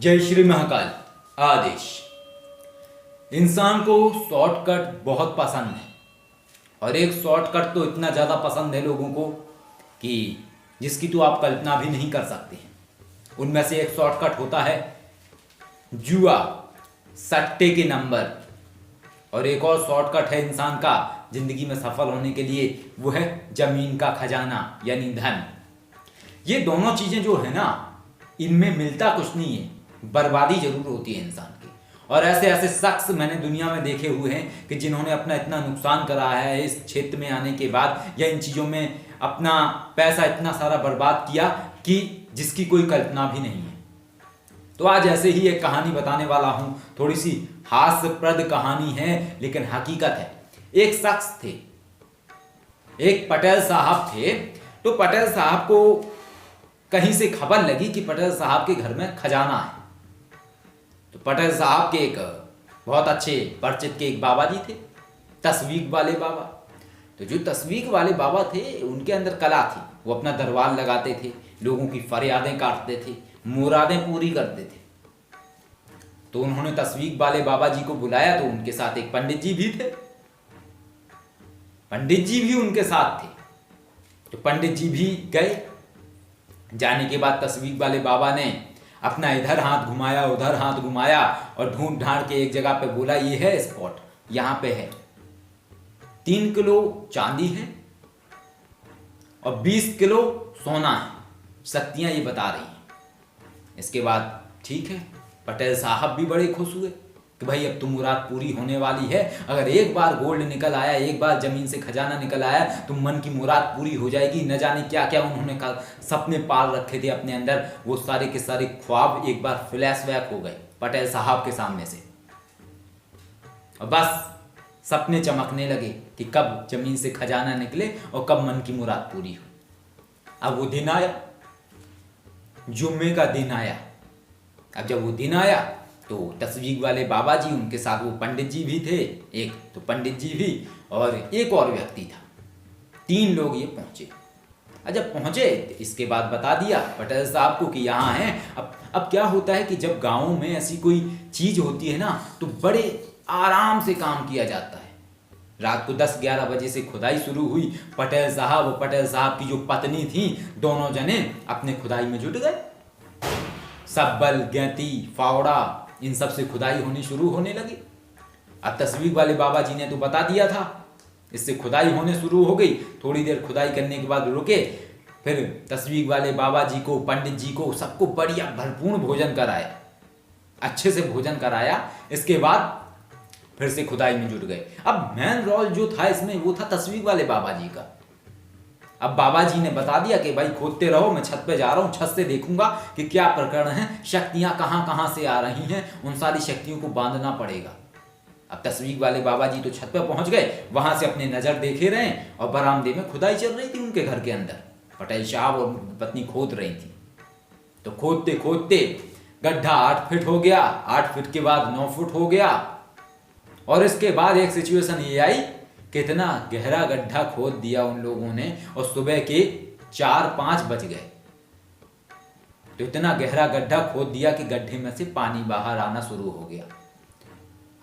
जय श्री महाकाल। आदेश। इंसान को शॉर्टकट बहुत पसंद है और एक शॉर्टकट तो इतना ज़्यादा पसंद है लोगों को कि जिसकी तो आप कल्पना भी नहीं कर सकते हैं। उनमें से एक शॉर्टकट होता है जुआ, सट्टे के नंबर, और एक और शॉर्टकट है इंसान का जिंदगी में सफल होने के लिए, वो है जमीन का खजाना यानी धन। ये दोनों चीज़ें जो है ना, इनमें मिलता कुछ नहीं है, बर्बादी जरूर होती है इंसान की। और ऐसे ऐसे शख्स मैंने दुनिया में देखे हुए हैं कि जिन्होंने अपना इतना नुकसान करा है इस क्षेत्र में आने के बाद, या इन चीज़ों में अपना पैसा इतना सारा बर्बाद किया कि जिसकी कोई कल्पना भी नहीं है। तो आज ऐसे ही एक कहानी बताने वाला हूँ, थोड़ी सी हास्यप्रद कहानी है लेकिन हकीकत है। एक शख्स थे, एक पटेल साहब थे। तो पटेल साहब को कहीं से खबर लगी कि पटेल साहब के घर में खजाना है। तो पटेल साहब के एक बहुत अच्छे परिचित के एक बाबा जी थे, तस्वीर वाले बाबा। तो जो तस्वीर वाले बाबा थे उनके अंदर कला थी, वो अपना दरबार लगाते थे, लोगों की फरियादें काटते थे, मुरादें पूरी करते थे। तो उन्होंने तस्वीर वाले बाबा जी को बुलाया, तो उनके साथ एक पंडित जी भी थे, पंडित जी भी उनके साथ थे। तो पंडित जी भी गए। जाने के बाद तस्वीर वाले बाबा ने अपना इधर हाथ घुमाया उधर हाथ घुमाया और ढूंढ ढांड के एक जगह पे बोला, ये है स्पॉट, यहां पे है 3 किलो चांदी है और 20 किलो सोना है, शक्तियां ये बता रही हैं। इसके बाद ठीक है, पटेल साहब भी बड़े खुश हुए कि भाई अब तो मुराद पूरी होने वाली है। अगर एक बार गोल्ड निकल आया, एक बार जमीन से खजाना निकल आया तो मन की मुराद पूरी हो जाएगी। न जाने क्या क्या उन्होंने सपने पाल रखे थे अपने अंदर, वो सारे के सारे ख्वाब एक बार फ्लैशबैक हो गए पटेल साहब के सामने से। और बस सपने चमकने लगे कि कब जमीन से खजाना निकले और कब मन की मुराद पूरी हो। अब वो दिन आया, जुम्मे का दिन आया। अब जब वो दिन आया तो तस्वीर वाले बाबा जी, उनके साथ वो पंडित जी भी थे, एक तो पंडित जी भी और एक और व्यक्ति था, 3 लोग ये पहुंचे। जब पहुंचे इसके बाद बता दिया पटेल साहब को कि यहाँ हैं। अब क्या होता है कि जब गाँव में ऐसी कोई चीज़ होती है ना, तो बड़े आराम से काम किया जाता है। रात को 10-11 बजे से खुदाई शुरू हुई। पटेल साहब और पटेल साहब की जो पत्नी थी, दोनों जने अपने खुदाई में जुट गए। सब्बल, गैती, फावड़ा, इन सब से खुदाई होनी शुरू होने लगी। अब तस्वीर वाले बाबा जी ने तो बता दिया था, इससे खुदाई होने शुरू हो गई। थोड़ी देर खुदाई करने के बाद रुके, फिर तस्वीर वाले बाबा जी को, पंडित जी को, सबको बढ़िया भरपूर भोजन कराया, अच्छे से भोजन कराया। इसके बाद फिर से खुदाई में जुट गए। अब मेन रोल जो था इसमें वो था तस्वीर वाले बाबा जी का। अब बाबा जी ने बता दिया कि भाई खोदते रहो, मैं छत पे जा रहा हूँ, छत से देखूंगा कि क्या प्रकरण है, शक्तियां कहाँ कहाँ से आ रही हैं, उन सारी शक्तियों को बांधना पड़ेगा। अब तस्वीर वाले बाबा जी तो छत पे पहुंच गए, वहां से अपने नजर देखे रहे और बरामदे में खुदाई चल रही थी उनके घर के अंदर। पटेल साहब और पत्नी खोद रही थी। तो खोदते खोदते गड्ढा 8 फीट हो गया, 8 फीट के बाद 9 फुट हो गया। और इसके बाद एक सिचुएशन ये आई, कितना गहरा गड्ढा खोद दिया उन लोगों ने, और सुबह के 4-5 बज गए। तो इतना गहरा गड्ढा खोद दिया कि गड्ढे में से पानी बाहर आना शुरू हो गया।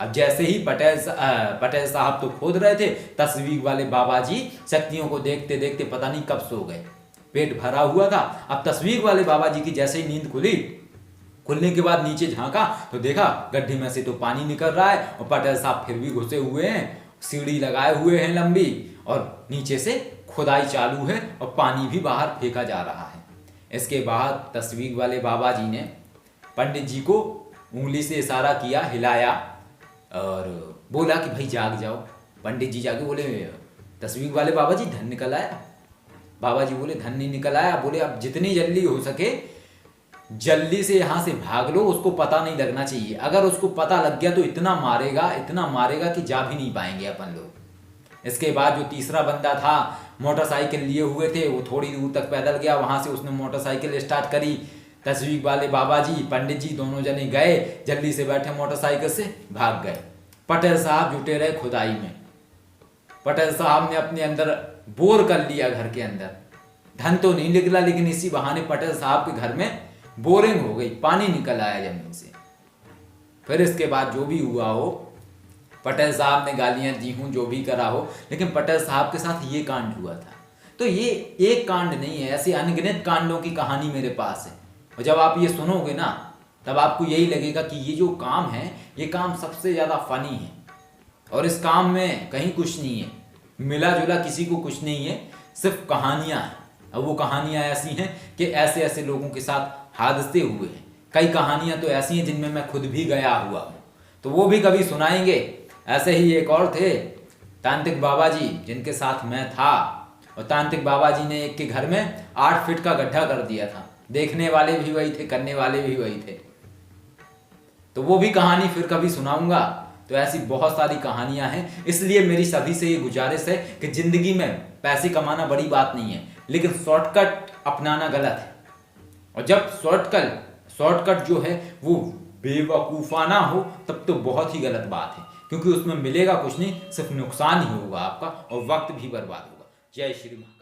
अब जैसे ही पटेल साहब तो खोद रहे थे, तस्वीर वाले बाबा जी शक्तियों को देखते देखते पता नहीं कब सो गए। पेट भरा हुआ था। अब तस्वीर वाले बाबा जी की जैसे ही नींद खुली, खुलने के बाद नीचे झांका तो देखा गड्ढे में से तो पानी निकल रहा है और पटेल साहब फिर भी घुसे हुए हैं, सीढ़ी लगाए हुए हैं लंबी, और नीचे से खुदाई चालू है और पानी भी बाहर फेंका जा रहा है। इसके बाद तस्वीर वाले बाबा जी ने पंडित जी को उंगली से इशारा किया, हिलाया और बोला कि भाई जाग जाओ। पंडित जी जाके बोले, तस्वीर वाले बाबा जी धन निकल आया। बाबा जी बोले धन नहीं निकल आया। बोले अब जितनी जल्दी हो सके जल्दी से यहाँ से भाग लो, उसको पता नहीं लगना चाहिए। अगर उसको पता लग गया तो इतना मारेगा कि जा भी नहीं पाएंगे अपन लोग। इसके बाद जो तीसरा बंदा था, मोटरसाइकिल लिए हुए थे, वो थोड़ी दूर तक पैदल गया, वहां से उसने मोटरसाइकिल स्टार्ट करी। तस्वीर वाले बाबा जी, पंडित जी दोनों जने गए, जल्दी से बैठे मोटरसाइकिल से भाग गए। पटेल साहब जुटे रहे खुदाई में। पटेल साहब ने अपने अंदर बोर कर लिया घर के अंदर। धन तो नहीं निकला, लेकिन इसी बहाने पटेल साहब के घर में बोरिंग हो गई, पानी निकल आया जमीन से। फिर इसके बाद जो भी हुआ हो, पटेल साहब ने गालियां दी हूँ, जो भी करा हो, लेकिन पटेल साहब के साथ ये कांड हुआ था। तो ये एक कांड नहीं है, ऐसे अनगिनत कांडों की कहानी मेरे पास है। और जब आप ये सुनोगे ना, तब आपको यही लगेगा कि ये जो काम है, ये काम सबसे ज़्यादा फनी है। और इस काम में कहीं कुछ नहीं है, मिला जुला किसी को कुछ नहीं है, सिर्फ कहानियाँ हैं। अब वो कहानियाँ ऐसी हैं कि ऐसे ऐसे लोगों के साथ हादसे हुए हैं। कई कहानियाँ तो ऐसी हैं जिनमें मैं खुद भी गया हुआ हूँ, तो वो भी कभी सुनाएंगे। ऐसे ही एक और थे तांत्रिक बाबा जी, जिनके साथ मैं था, और तांत्रिक बाबा जी ने एक के घर में 8 फीट का गड्ढा कर दिया था। देखने वाले भी वही थे, करने वाले भी वही थे। तो वो भी कहानी फिर कभी सुनाऊंगा। तो ऐसी बहुत सारी कहानियां हैं। इसलिए मेरी सभी से ये गुजारिश है कि जिंदगी में पैसे कमाना बड़ी बात नहीं है, लेकिन शॉर्टकट अपनाना गलत है। और जब शॉर्टकट जो है वो बेवकूफ़ाना हो, तब तो बहुत ही गलत बात है, क्योंकि उसमें मिलेगा कुछ नहीं, सिर्फ नुकसान ही होगा आपका और वक्त भी बर्बाद होगा। जय श्री राम।